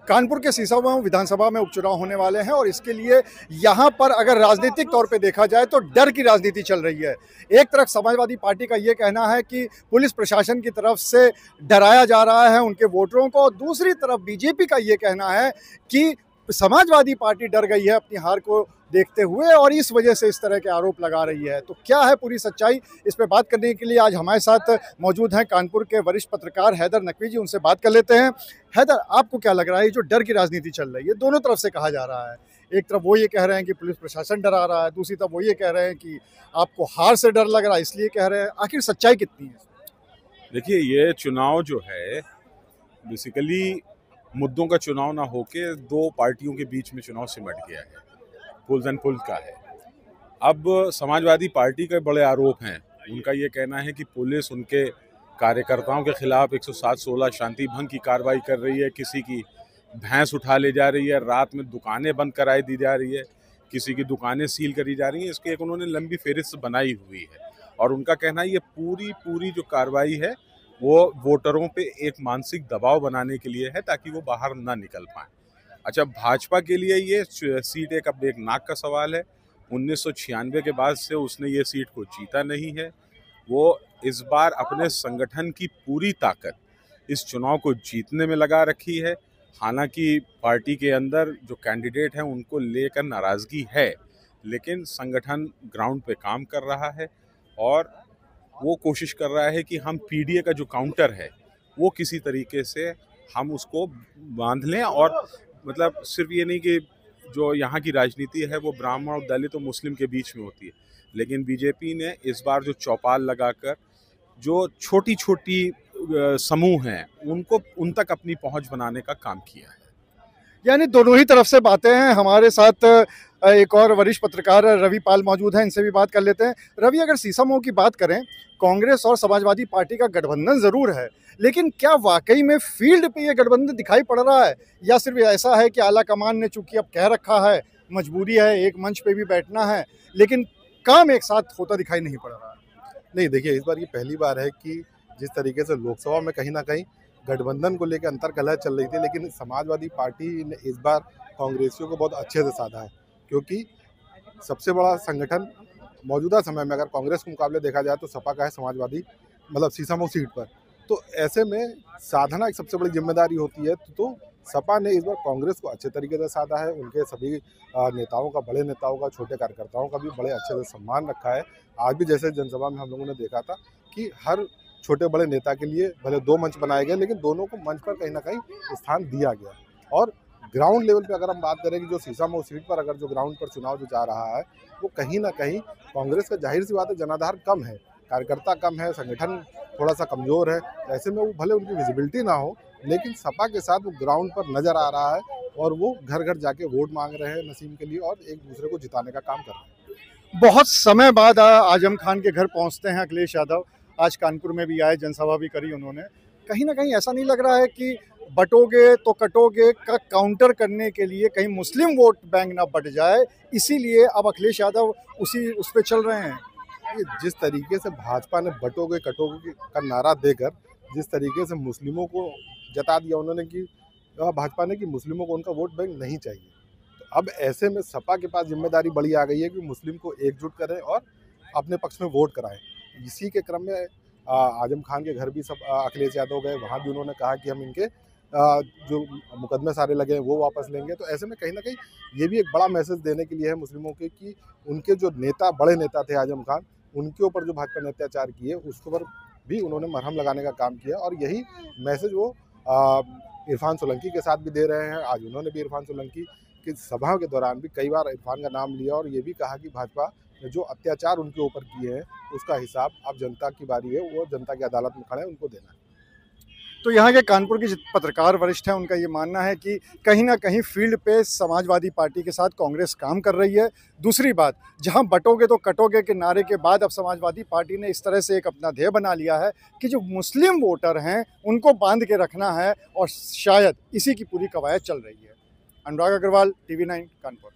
कानपुर के सीसामऊ विधानसभा में उपचुनाव होने वाले हैं और इसके लिए यहाँ पर अगर राजनीतिक तौर पे देखा जाए तो डर की राजनीति चल रही है। एक तरफ समाजवादी पार्टी का ये कहना है कि पुलिस प्रशासन की तरफ से डराया जा रहा है उनके वोटरों को, और दूसरी तरफ बीजेपी का ये कहना है कि समाजवादी पार्टी डर गई है अपनी हार को देखते हुए और इस वजह से इस तरह के आरोप लगा रही है। तो क्या है पूरी सच्चाई, इस पे बात करने के लिए आज हमारे साथ मौजूद हैं कानपुर के वरिष्ठ पत्रकार हैदर नकवी जी। उनसे बात कर लेते हैं। हैदर, आपको क्या लग रहा है जो डर की राजनीति चल रही है, दोनों तरफ से कहा जा रहा है, एक तरफ वो ये कह रहे हैं कि पुलिस प्रशासन डरा रहा है, दूसरी तरफ वो ये कह रहे हैं कि आपको हार से डर लग रहा है इसलिए कह रहे हैं, आखिर सच्चाई कितनी है? देखिए, ये चुनाव जो है बेसिकली मुद्दों का चुनाव ना होके दो पार्टियों के बीच में चुनाव सिमट गया है, पुल्स एंड पुल्स का है। अब समाजवादी पार्टी के बड़े आरोप हैं। उनका ये कहना है कि पुलिस उनके कार्यकर्ताओं के खिलाफ 107-16 शांति भंग की कार्रवाई कर रही है, किसी की भैंस उठा ले जा रही है, रात में दुकानें बंद कराई दी जा रही है, किसी की दुकानें सील करी जा रही हैं। इसके एक उन्होंने लंबी फेहरिस्त बनाई हुई है और उनका कहना है ये पूरी जो कार्रवाई है वो वोटरों पे एक मानसिक दबाव बनाने के लिए है ताकि वो बाहर ना निकल पाए। अच्छा, भाजपा के लिए ये सीट एक नाक का सवाल है। 1996 के बाद से उसने ये सीट को जीता नहीं है। वो इस बार अपने संगठन की पूरी ताकत इस चुनाव को जीतने में लगा रखी है। हालांकि पार्टी के अंदर जो कैंडिडेट हैं उनको लेकर नाराज़गी है, लेकिन संगठन ग्राउंड पे काम कर रहा है और वो कोशिश कर रहा है कि हम पीडीए का जो काउंटर है वो किसी तरीके से हम उसको बांध लें। और मतलब सिर्फ ये नहीं कि जो यहाँ की राजनीति है वो ब्राह्मण और दलित और मुस्लिम के बीच में होती है, लेकिन बीजेपी ने इस बार जो चौपाल लगाकर जो छोटी समूह हैं उनको उन तक अपनी पहुँच बनाने का काम किया है। यानी दोनों ही तरफ से बातें हैं। हमारे साथ एक और वरिष्ठ पत्रकार रवि पाल मौजूद हैं, इनसे भी बात कर लेते हैं। रवि, अगर सीसामऊ की बात करें, कांग्रेस और समाजवादी पार्टी का गठबंधन जरूर है, लेकिन क्या वाकई में फील्ड पे ये गठबंधन दिखाई पड़ रहा है या सिर्फ ऐसा है कि आला कमान ने चूंकि अब कह रखा है, मजबूरी है, एक मंच पे भी बैठना है, लेकिन काम एक साथ होता दिखाई नहीं पड़ रहा है? नहीं, देखिए, इस बार ये पहली बार है कि जिस तरीके से लोकसभा में कहीं ना कहीं गठबंधन को लेकर अंतर्कलह चल रही थी, लेकिन समाजवादी पार्टी ने इस बार कांग्रेसियों को बहुत अच्छे से साधा है, क्योंकि सबसे बड़ा संगठन मौजूदा समय में अगर कांग्रेस के मुकाबले देखा जाए तो सपा का है, समाजवादी मतलब सीसामऊ सीट पर। तो ऐसे में साधना एक सबसे बड़ी जिम्मेदारी होती है। तो सपा ने इस बार कांग्रेस को अच्छे तरीके से साधा है। उनके सभी नेताओं का, बड़े नेताओं का, छोटे कार्यकर्ताओं का भी बड़े अच्छे से सम्मान रखा है। आज भी जैसे जनसभा में हम लोगों ने देखा था कि हर छोटे बड़े नेता के लिए भले दो मंच बनाए गए, लेकिन दोनों को मंच पर कहीं ना कहीं स्थान दिया गया। और ग्राउंड लेवल पे अगर हम बात करें कि जो सीसामऊ सीट पर अगर जो ग्राउंड पर चुनाव जो जा रहा है वो कहीं ना कहीं कांग्रेस का जाहिर सी बात है जनाधार कम है, कार्यकर्ता कम है, संगठन थोड़ा सा कमज़ोर है। ऐसे में वो भले उनकी विजिबिलिटी ना हो, लेकिन सपा के साथ वो ग्राउंड पर नज़र आ रहा है और वो घर घर जाके वोट मांग रहे हैं नसीम के लिए और एक दूसरे को जिताने का काम कर रहे हैं। बहुत समय बाद आजम खान के घर पहुंचते हैं अखिलेश यादव। आज कानपुर में भी आए, जनसभा भी करी उन्होंने। कहीं ना कहीं ऐसा नहीं लग रहा है कि बटोगे तो कटोगे का काउंटर करने के लिए कहीं मुस्लिम वोट बैंक ना बट जाए, इसीलिए अब अखिलेश यादव उस पर चल रहे हैं? ये जिस तरीके से भाजपा ने बटोगे कटोगे का नारा देकर जिस तरीके से मुस्लिमों को जता दिया उन्होंने कि भाजपा ने कि मुस्लिमों को उनका वोट बैंक नहीं चाहिए, तो अब ऐसे में सपा के पास जिम्मेदारी बड़ी आ गई है कि मुस्लिम को एकजुट करें और अपने पक्ष में वोट कराएं। इसी के क्रम में आजम खान के घर भी सब अखिलेश यादव गए, वहाँ भी उन्होंने कहा कि हम इनके जो मुकदमे सारे लगे हैं वो वापस लेंगे। तो ऐसे में कहीं ना कहीं ये भी एक बड़ा मैसेज देने के लिए है मुस्लिमों के कि उनके जो नेता, बड़े नेता थे आजम खान, उनके ऊपर जो भाजपा ने अत्याचार किए उसके ऊपर भी उन्होंने मरहम लगाने का काम किया और यही मैसेज वो इरफान सोलंकी के साथ भी दे रहे हैं। आज उन्होंने भी इरफान सोलंकी की सभा के दौरान भी कई बार इरफान का नाम लिया और ये भी कहा कि भाजपा ने जो अत्याचार उनके ऊपर किए हैं उसका हिसाब अब जनता की बारी है, वो जनता की अदालत में खड़े हैं, उनको देना है। तो यहाँ के कानपुर के पत्रकार वरिष्ठ हैं, उनका ये मानना है कि कहीं ना कहीं फील्ड पे समाजवादी पार्टी के साथ कांग्रेस काम कर रही है। दूसरी बात, जहाँ बटोगे तो कटोगे के नारे के बाद अब समाजवादी पार्टी ने इस तरह से एक अपना ध्येय बना लिया है कि जो मुस्लिम वोटर हैं उनको बांध के रखना है और शायद इसी की पूरी कवायद चल रही है। अनुराग अग्रवाल, TV9, कानपुर।